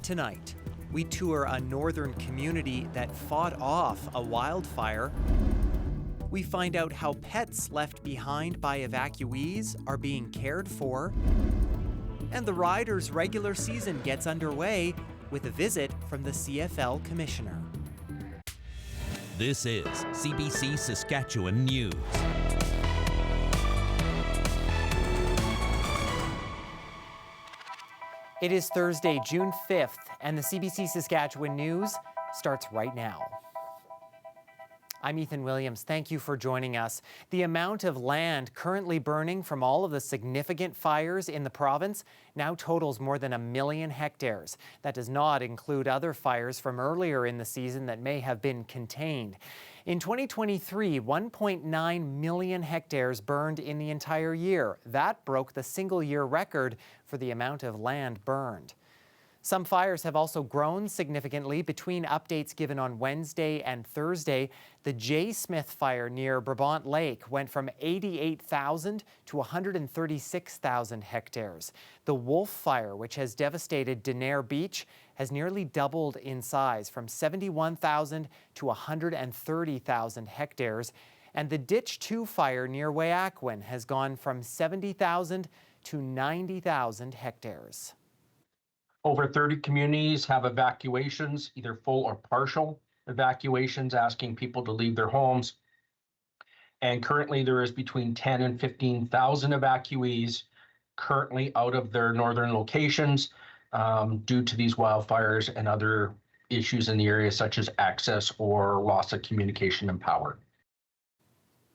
Tonight, we tour a northern community that fought off a wildfire. We find out how pets left behind by evacuees are being cared for. And the Riders' regular season gets underway with a visit from the CFL Commissioner. This is CBC Saskatchewan News. It is Thursday, June 5th, and the CBC Saskatchewan News starts right now. I'm Ethan Williams. Thank you for joining us. The amount of land currently burning from all of the significant fires in the province now totals more than 1 million hectares. That does not include other fires from earlier in the season that may have been contained. In 2023, 1.9 million hectares burned in the entire year. That broke the single-year record for the amount of land burned. Some fires have also grown significantly between updates given on Wednesday and Thursday. The J. Smith fire near Brabant Lake went from 88,000 to 136,000 hectares. The Wolf fire, which has devastated Denair Beach, has nearly doubled in size from 71,000 to 130,000 hectares. And the Ditch 2 fire near Weyakwin has gone from 70,000 to 90,000 hectares. Over 30 communities have evacuations, either full or partial evacuations, asking people to leave their homes. And currently there is between 10 and 15,000 evacuees currently out of their northern locations due to these wildfires and other issues in the area, such as access or loss of communication and power.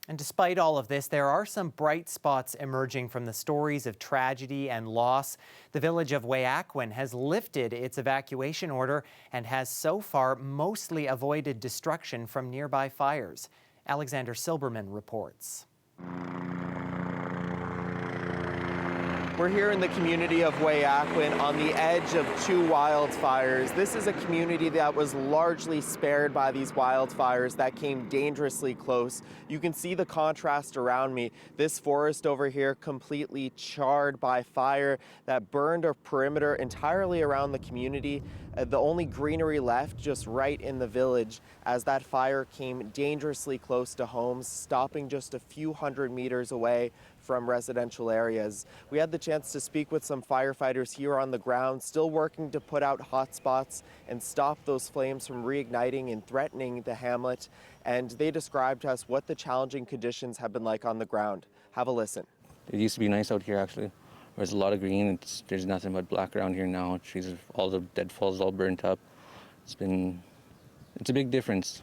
And despite all of this, there are some bright spots emerging from the stories of tragedy and loss. The Village of Weyakwin has lifted its evacuation order and has so far mostly avoided destruction from nearby fires. Alexander Silberman reports. We're here in the community of Weyakwin on the edge of 2 wildfires. This is a community that was largely spared by these wildfires that came dangerously close. You can see the contrast around me. This forest over here completely charred by fire that burned a perimeter entirely around the community. The only greenery left just right in the village as that fire came dangerously close to homes, stopping just a few hundred meters away from residential areas. We had the chance to speak with some firefighters here on the ground, still working to put out hot spots and stop those flames from reigniting and threatening the hamlet. And they described to us what the challenging conditions have been like on the ground. Have a listen. It used to be nice out here, actually. There's a lot of green. There's nothing but black around here now. Trees, all the deadfalls all burnt up. It's a big difference.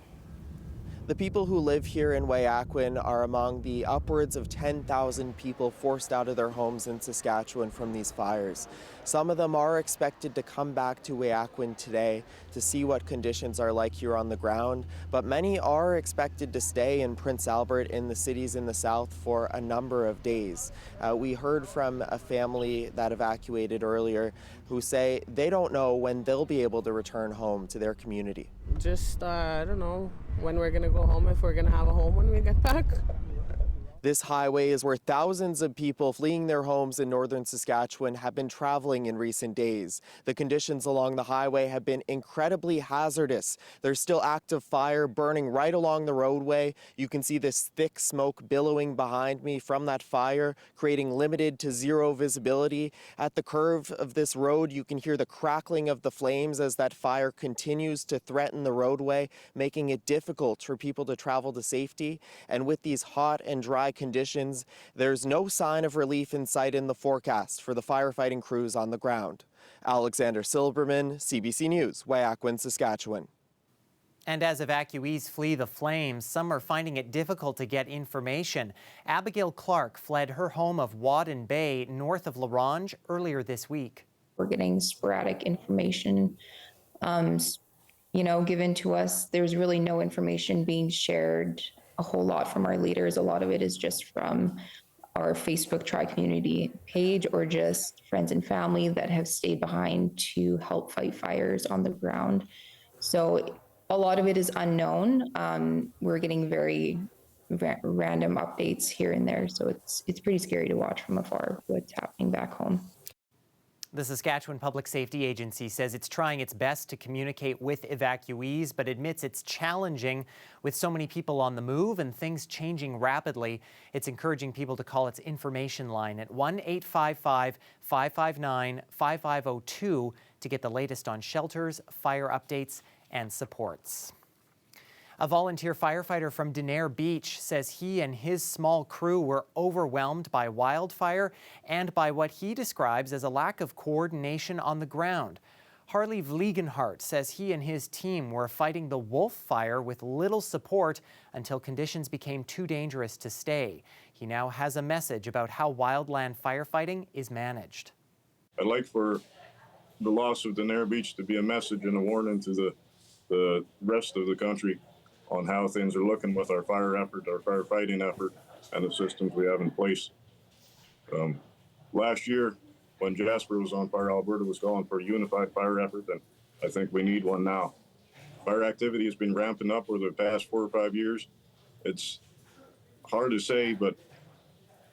The people who live here in Weyakwin are among the upwards of 10,000 people forced out of their homes in Saskatchewan from these fires. Some of them are expected to come back to Weyakwin today to see what conditions are like here on the ground, but many are expected to stay in Prince Albert in the cities in the south for a number of days. We heard from a family that evacuated earlier who say they don't know when they'll be able to return home to their community. Just, I don't know when we're going to go home, if we're going to have a home when we get back. This highway is where thousands of people fleeing their homes in northern Saskatchewan have been traveling in recent days. The conditions along the highway have been incredibly hazardous. There's still active fire burning right along the roadway. You can see this thick smoke billowing behind me from that fire, creating limited to zero visibility. At the curve of this road, you can hear the crackling of the flames as that fire continues to threaten the roadway, making it difficult for people to travel to safety. And with these hot and dry conditions, there's no sign of relief in sight in the forecast for the firefighting crews on the ground. Alexander Silberman, CBC News, Weyakwin, Saskatchewan. And as evacuees flee the flames, some are finding it difficult to get information. Abigail Clark fled her home of Wadden Bay, north of La Ronge, earlier this week. We're getting sporadic information, given to us. There's really no information being shared a whole lot from our leaders. A lot of it is just from our Facebook Tri-Community page or just friends and family that have stayed behind to help fight fires on the ground. So a lot of it is unknown. We're getting very random updates here and there. So it's pretty scary to watch from afar what's happening back home. The Saskatchewan Public Safety Agency says it's trying its best to communicate with evacuees, but admits it's challenging with so many people on the move and things changing rapidly. It's encouraging people to call its information line at 1-855-559-5502 to get the latest on shelters, fire updates, and supports. A volunteer firefighter from Denair Beach says he and his small crew were overwhelmed by wildfire and by what he describes as a lack of coordination on the ground. Harley Vliegenhart says he and his team were fighting the wolf fire with little support until conditions became too dangerous to stay. He now has a message about how wildland firefighting is managed. I'd like for the loss of Denair Beach to be a message and a warning to the rest of the country on how things are looking with our fire effort, our firefighting effort, and the systems we have in place. Last year, when Jasper was on fire, Alberta was calling for a unified fire effort, and I think we need one now. Fire activity has been ramping up over the past 4 or 5 years. It's hard to say, but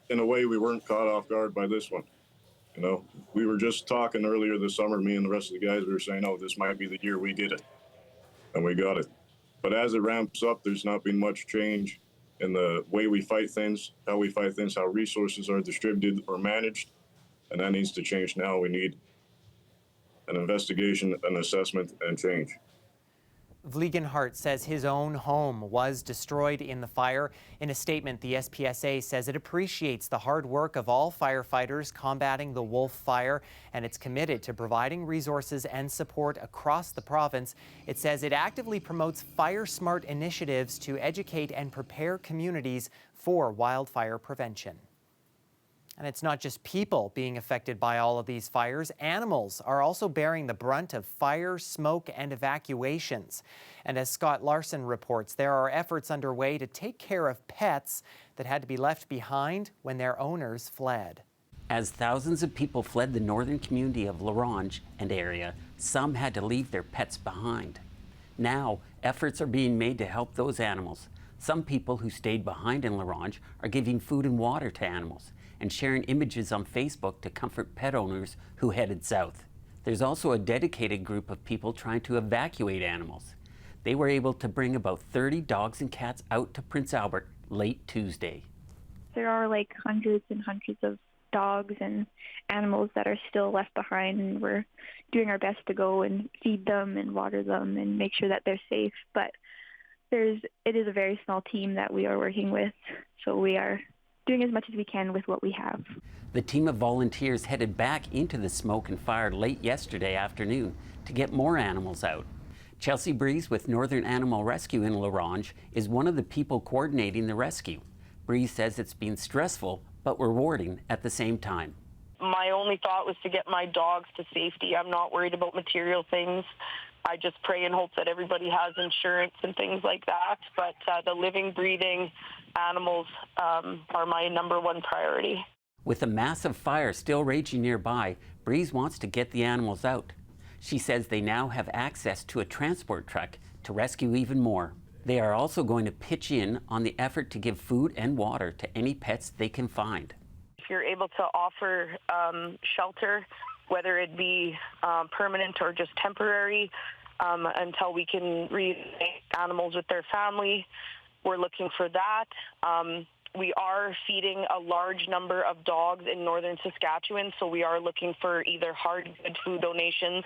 in a way, we weren't caught off guard by this one. You know, we were just talking earlier this summer, me and the rest of the guys, we were saying, oh, this might be the year we get it, and we got it. But as it ramps up, there's not been much change in the way we fight things, how resources are distributed or managed, and that needs to change now. We need an investigation, an assessment, and change. Vliegenhart says his own home was destroyed in the fire. In a statement, the SPSA says it appreciates the hard work of all firefighters combating the wolf fire, and it's committed to providing resources and support across the province. It says it actively promotes fire-smart initiatives to educate and prepare communities for wildfire prevention. And it's not just people being affected by all of these fires. Animals are also bearing the brunt of fire, smoke, and evacuations. And as Scott Larson reports, there are efforts underway to take care of pets that had to be left behind when their owners fled. As thousands of people fled the northern community of La Ronge and area, some had to leave their pets behind. Now, efforts are being made to help those animals. Some people who stayed behind in La Ronge are giving food and water to animals and sharing images on Facebook to comfort pet owners who headed south. There's also a dedicated group of people trying to evacuate animals. They were able to bring about 30 dogs and cats out to Prince Albert late Tuesday. There are like hundreds and hundreds of dogs and animals that are still left behind, and we're doing our best to go and feed them and water them and make sure that they're safe. But it is a very small team that we are working with, so we are doing as much as we can with what we have. The team of volunteers headed back into the smoke and fire late yesterday afternoon to get more animals out. Chelsea Breeze with Northern Animal Rescue in La Ronge is one of the people coordinating the rescue. Breeze says it's been stressful but rewarding at the same time. My only thought was to get my dogs to safety. I'm not worried about material things. I just pray and hope that everybody has insurance and things like that. But the living, breathing animals are my #1 priority. With a massive fire still raging nearby, Breeze wants to get the animals out. She says they now have access to a transport truck to rescue even more. They are also going to pitch in on the effort to give food and water to any pets they can find. If you're able to offer shelter, whether it be permanent or just temporary, until we can reunite animals with their family, we're looking for that. We are feeding a large number of dogs in northern Saskatchewan, so we are looking for either hard good food donations,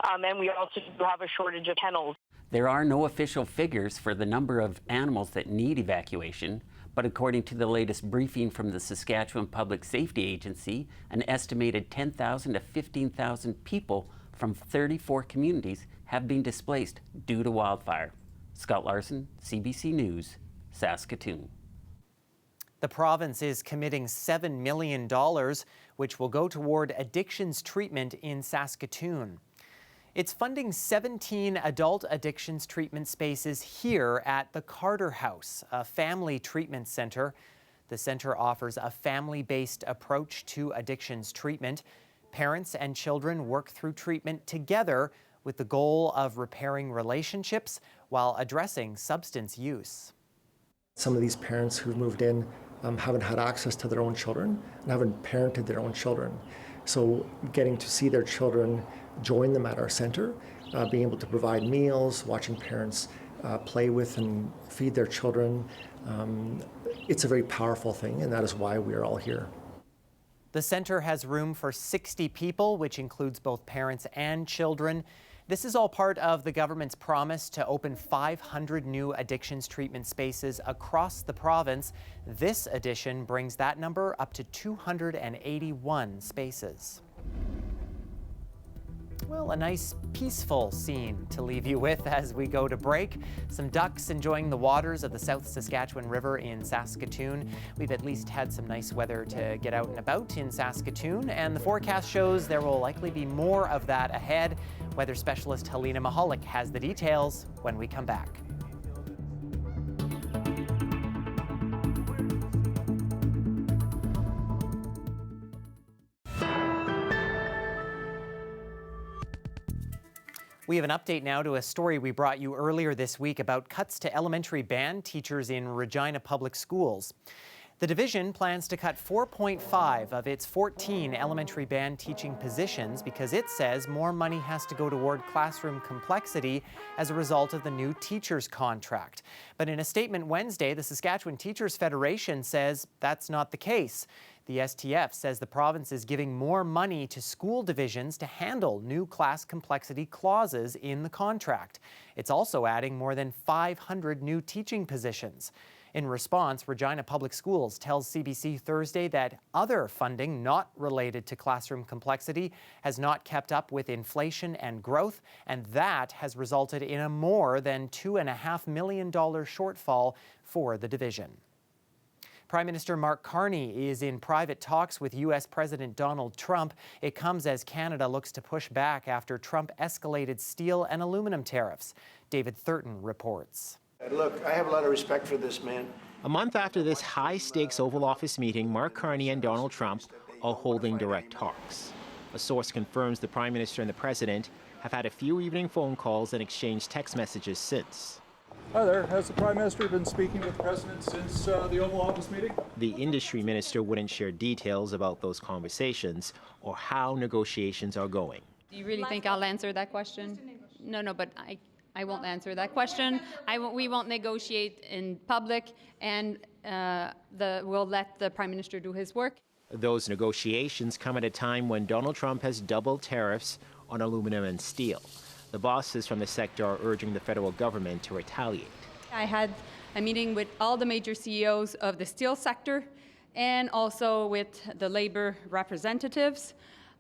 and we also do have a shortage of kennels. There are no official figures for the number of animals that need evacuation, but according to the latest briefing from the Saskatchewan Public Safety Agency, an estimated 10,000 to 15,000 people from 34 communities have been displaced due to wildfire. Scott Larson, CBC News, Saskatoon. The province is committing $7 million, which will go toward addictions treatment in Saskatoon. It's funding 17 adult addictions treatment spaces here at the Carter House, a family treatment center. The center offers a family-based approach to addictions treatment. Parents and children work through treatment together with the goal of repairing relationships while addressing substance use. Some of these parents who've moved in haven't had access to their own children and haven't parented their own children. So getting to see their children, join them at our center, being able to provide meals, watching parents play with and feed their children, it's a very powerful thing, and that is why we are all here. The center has room for 60 people, which includes both parents and children. This is all part of the government's promise to open 500 new addictions treatment spaces across the province. This addition brings that number up to 281 spaces. Well, a nice peaceful scene to leave you with as we go to break. Some ducks enjoying the waters of the South Saskatchewan River in Saskatoon. We've at least had some nice weather to get out and about in Saskatoon, and the forecast shows there will likely be more of that ahead. Weather specialist Helena Mahalik has the details when we come back. We have an update now to a story we brought you earlier this week about cuts to elementary band teachers in Regina Public Schools. The division plans to cut 4.5 of its 14 elementary band teaching positions because it says more money has to go toward classroom complexity as a result of the new teachers contract. But in a statement Wednesday, the Saskatchewan Teachers Federation says that's not the case. The STF says the province is giving more money to school divisions to handle new class complexity clauses in the contract. It's also adding more than 500 new teaching positions. In response, Regina Public Schools tells CBC Thursday that other funding not related to classroom complexity has not kept up with inflation and growth, and that has resulted in a more than $2.5 million shortfall for the division. Prime Minister Mark Carney is in private talks with U.S. President Donald Trump. It comes as Canada looks to push back after Trump escalated steel and aluminum tariffs. David Thurton reports. Look, I have a lot of respect for this man. A month after this high-stakes Oval Office meeting, Mark Carney and Donald Trump are holding direct talks. A source confirms the Prime Minister and the President have had a few evening phone calls and exchanged text messages since. Hi there. Has the Prime Minister been speaking with the President since the Oval Office meeting? The industry minister wouldn't share details about those conversations or how negotiations are going. Do you really think I'll answer that question? No, but I won't answer that question. We won't negotiate in public, and we'll let the Prime Minister do his work. Those negotiations come at a time when Donald Trump has doubled tariffs on aluminum and steel. The bosses from the sector are urging the federal government to retaliate. I had a meeting with all the major CEOs of the steel sector and also with the labor representatives.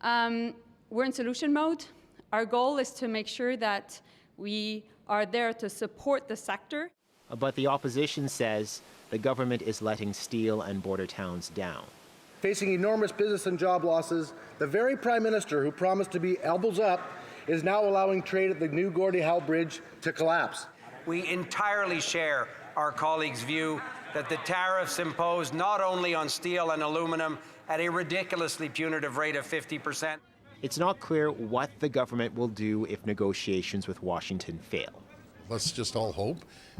We're in solution mode. Our goal is to make sure that we are there to support the sector. But the opposition says the government is letting steel and border towns down. Facing enormous business and job losses, the very Prime Minister who promised to be elbows up is now allowing trade at the new Gordie Howe Bridge to collapse. We entirely share our colleagues' view that the tariffs imposed not only on steel and aluminum at a ridiculously punitive rate of 50%. It's not clear what the government will do if negotiations with Washington fail. Let's just all hope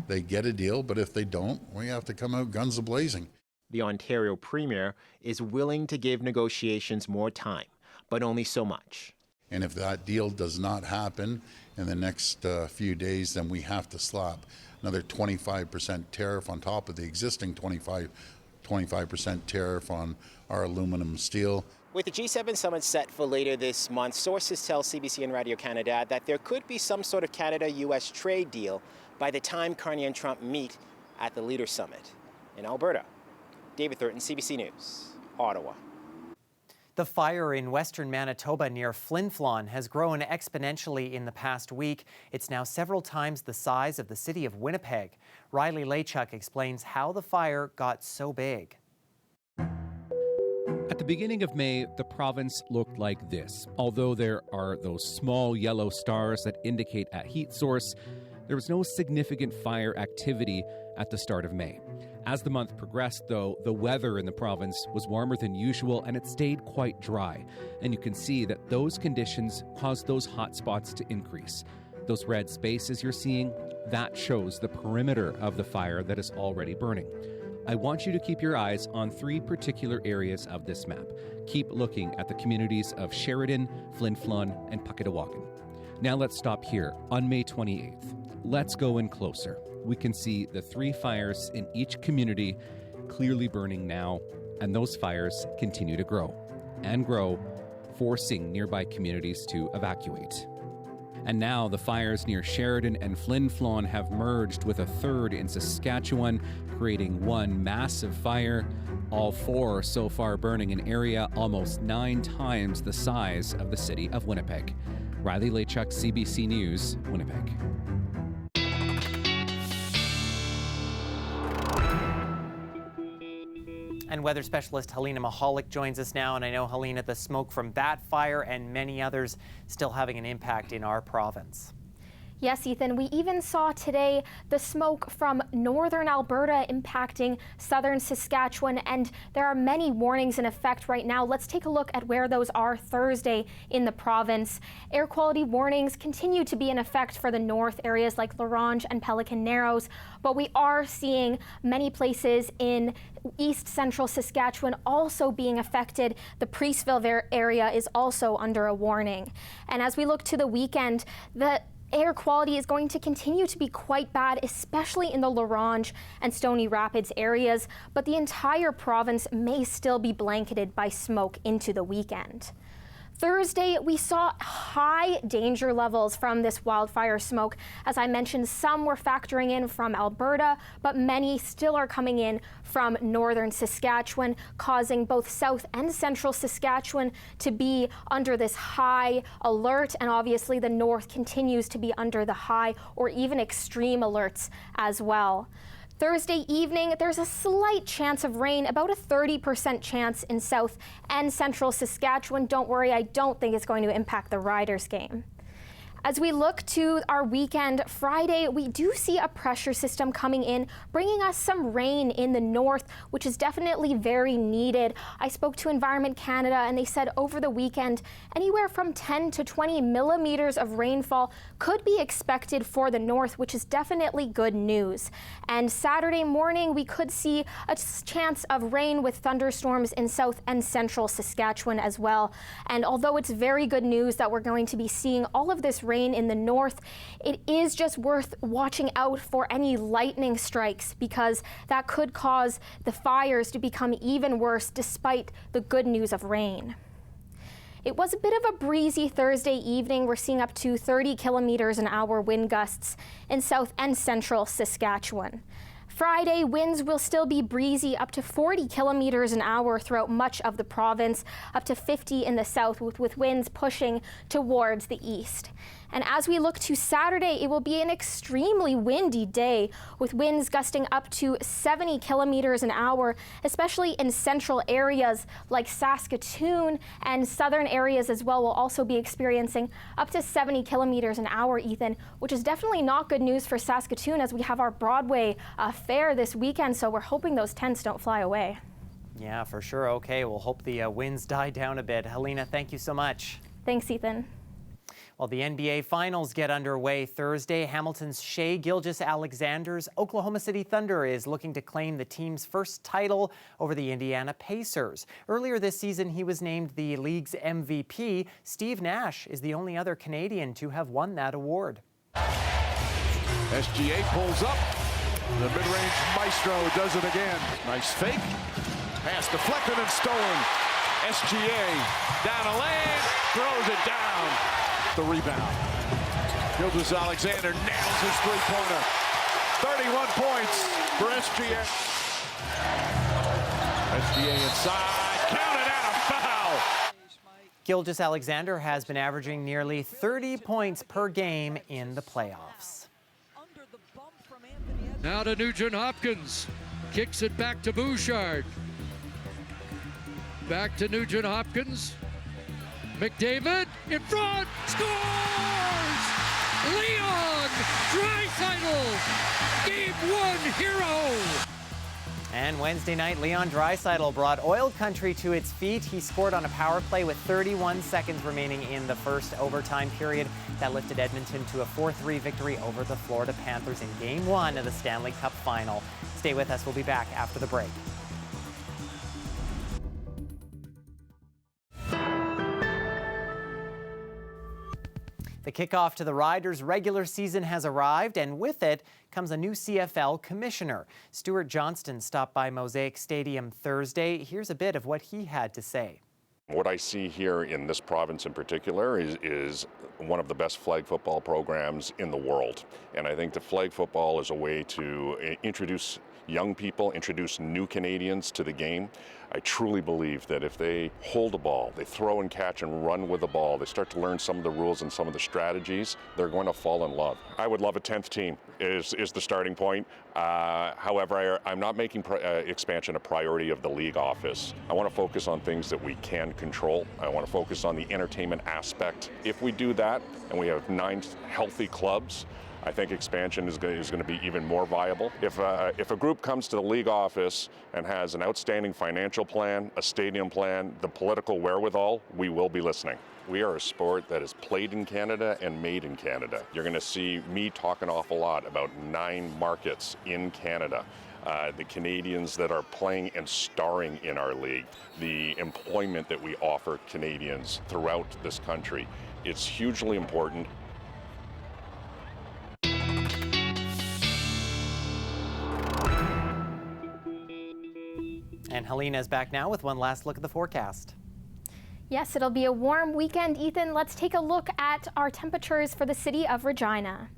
they get a deal, but if they don't, we have to come out guns a-blazing. The Ontario Premier is willing to give negotiations more time, but only so much. And if that deal does not happen in the next few days, then we have to slap another 25% tariff on top of the existing 25% tariff on our aluminum and steel. With the G7 summit set for later this month, sources tell CBC and Radio Canada that there could be some sort of Canada-U.S. trade deal by the time Carney and Trump meet at the Leaders Summit. In Alberta, David Thurton, CBC News, Ottawa. The fire in western Manitoba near Flin Flon has grown exponentially in the past week. It's now several times the size of the city of Winnipeg. Riley Lachuk explains how the fire got so big. At the beginning of May, the province looked like this. Although there are those small yellow stars that indicate a heat source, there was no significant fire activity at the start of May. As the month progressed, though, the weather in the province was warmer than usual and it stayed quite dry. And you can see that those conditions caused those hot spots to increase. Those red spaces you're seeing, that shows the perimeter of the fire that is already burning. I want you to keep your eyes on 3 particular areas of this map. Keep looking at the communities of Sheridan, Flin Flon, and Pucketawakan. Now let's stop here on May 28th. Let's go in closer. We can see the 3 fires in each community clearly burning now, and those fires continue to grow and grow, forcing nearby communities to evacuate. And now the fires near Sheridan and Flin Flon have merged with a third in Saskatchewan, creating one massive fire. All 4 so far burning an area almost 9 times the size of the city of Winnipeg. Riley Lachuk, CBC News, Winnipeg. And weather specialist Helena Mahalik joins us now. And I know, Helena, the smoke from that fire and many others still having an impact in our province. Yes, Ethan, we even saw today the smoke from northern Alberta impacting southern Saskatchewan, and there are many warnings in effect right now. Let's take a look at where those are Thursday in the province. Air quality warnings continue to be in effect for the north areas like La Ronge and Pelican Narrows, but we are seeing many places in east central Saskatchewan also being affected. The Priestville area is also under a warning. And as we look to the weekend, the air quality is going to continue to be quite bad, especially in the La Ronge and Stony Rapids areas, but the entire province may still be blanketed by smoke into the weekend. Thursday, we saw high danger levels from this wildfire smoke. As I mentioned, some were factoring in from Alberta, but many still are coming in from northern Saskatchewan, causing both south and central Saskatchewan to be under this high alert. And obviously the north continues to be under the high or even extreme alerts as well. Thursday evening, there's a slight chance of rain, about a 30% chance in south and central Saskatchewan. Don't worry, I don't think it's going to impact the Riders game. As we look to our weekend, Friday, we do see a pressure system coming in, bringing us some rain in the north, which is definitely very needed. I spoke to Environment Canada and they said over the weekend, anywhere from 10 to 20 millimeters of rainfall could be expected for the north, which is definitely good news. And Saturday morning, we could see a chance of rain with thunderstorms in south and central Saskatchewan as well. And although it's very good news that we're going to be seeing all of this rain in the north, it is just worth watching out for any lightning strikes because that could cause the fires to become even worse despite the good news of rain. It was a bit of a breezy Thursday evening. We're seeing up to 30 kilometers an hour wind gusts in south and central Saskatchewan. Friday, winds will still be breezy, up to 40 kilometers an hour throughout much of the province, up to 50 in the south, with winds pushing towards the east. And as we look to Saturday, it will be an extremely windy day, with winds gusting up to 70 kilometers an hour, especially in central areas like Saskatoon, and southern areas as well will also be experiencing up to 70 kilometers an hour, Ethan, which is definitely not good news for Saskatoon as we have our Broadway fair this weekend, so we're hoping those tents don't fly away. Yeah, for sure. Okay, we'll hope the winds die down a bit. Helena, thank you so much. Thanks, Ethan. Well, the NBA Finals get underway Thursday. Hamilton's Shai Gilgeous-Alexander's Oklahoma City Thunder is looking to claim the team's first title over the Indiana Pacers. Earlier this season, he was named the league's MVP. Steve Nash is the only other Canadian to have won that award. SGA pulls up. The mid-range maestro does it again. Nice fake. Pass deflected and stolen. SGA down a lane, throws it down. The rebound. Gilgeous-Alexander nails his three-pointer. 31 points for SGA. SGA inside. Counted out, a foul. Gilgeous-Alexander has been averaging nearly 30 points per game in the playoffs. Now to Nugent-Hopkins. Kicks it back to Bouchard. Back to Nugent-Hopkins. McDavid in front, scores! Leon Draisaitl, Game 1 hero! And Wednesday night, Leon Draisaitl brought oil country to its feet. He scored on a power play with 31 seconds remaining in the first overtime period. That lifted Edmonton to a 4-3 victory over the Florida Panthers in Game 1 of the Stanley Cup Final. Stay with us. We'll be back after the break. The kickoff to the Riders' regular season has arrived, and with it comes a new CFL Commissioner. Stuart Johnston stopped by Mosaic Stadium Thursday. Here's a bit of what he had to say. What I see here in this province in particular is one of the best flag football programs in the world. And I think that flag football is a way to introduce young people, introduce new Canadians to the game. I truly believe that if they hold a ball, they throw and catch and run with the ball, they start to learn some of the rules and some of the strategies, they're going to fall in love. I would love a 10th team is the starting point. However, I'm not making expansion a priority of the league office. I want to focus on things that we can control. I want to focus on the entertainment aspect. If we do that and we have 9 healthy clubs, I think expansion is going to be even more viable. If a group comes to the league office and has an outstanding financial plan, a stadium plan, the political wherewithal, we will be listening. We are a sport that is played in Canada and made in Canada. You're going to see me talk an awful lot about 9 markets in Canada. The Canadians that are playing and starring in our league, the employment that we offer Canadians throughout this country. It's hugely important. And Helena is back now with one last look at the forecast. Yes, it'll be a warm weekend. Ethan, let's take a look at our temperatures for the city of Regina.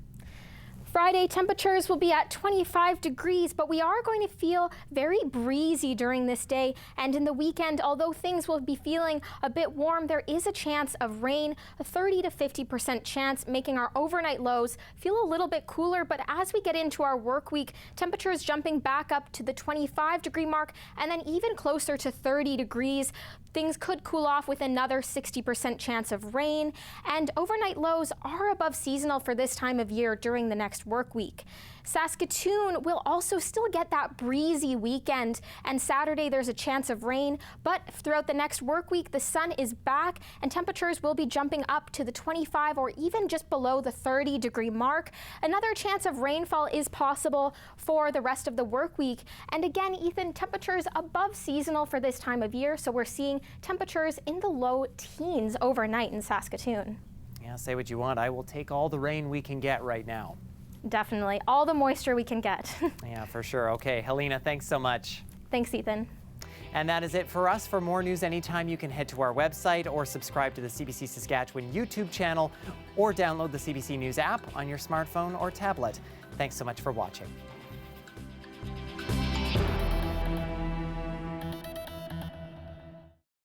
Friday, temperatures will be at 25 degrees, but we are going to feel very breezy during this day. And in the weekend, although things will be feeling a bit warm, there is a chance of rain, a 30 to 50% chance, making our overnight lows feel a little bit cooler. But as we get into our work week, temperatures jumping back up to the 25-degree mark and then even closer to 30 degrees. Things could cool off with another 60% chance of rain, and overnight lows are above seasonal for this time of year during the next work week. Saskatoon will also still get that breezy weekend, and Saturday there's a chance of rain, but throughout the next work week the sun is back and temperatures will be jumping up to the 25 or even just below the 30-degree mark. Another chance of rainfall is possible for the rest of the work week, and again, Ethan, temperatures above seasonal for this time of year, so we're seeing temperatures in the low teens overnight in Saskatoon. Yeah, say what you want. I will take all the rain we can get right now. Definitely. All the moisture we can get. Yeah, for sure. Okay, Helena, thanks so much. Thanks, Ethan. And that is it for us. For more news anytime, you can head to our website or subscribe to the CBC Saskatchewan YouTube channel or download the CBC News app on your smartphone or tablet. Thanks so much for watching.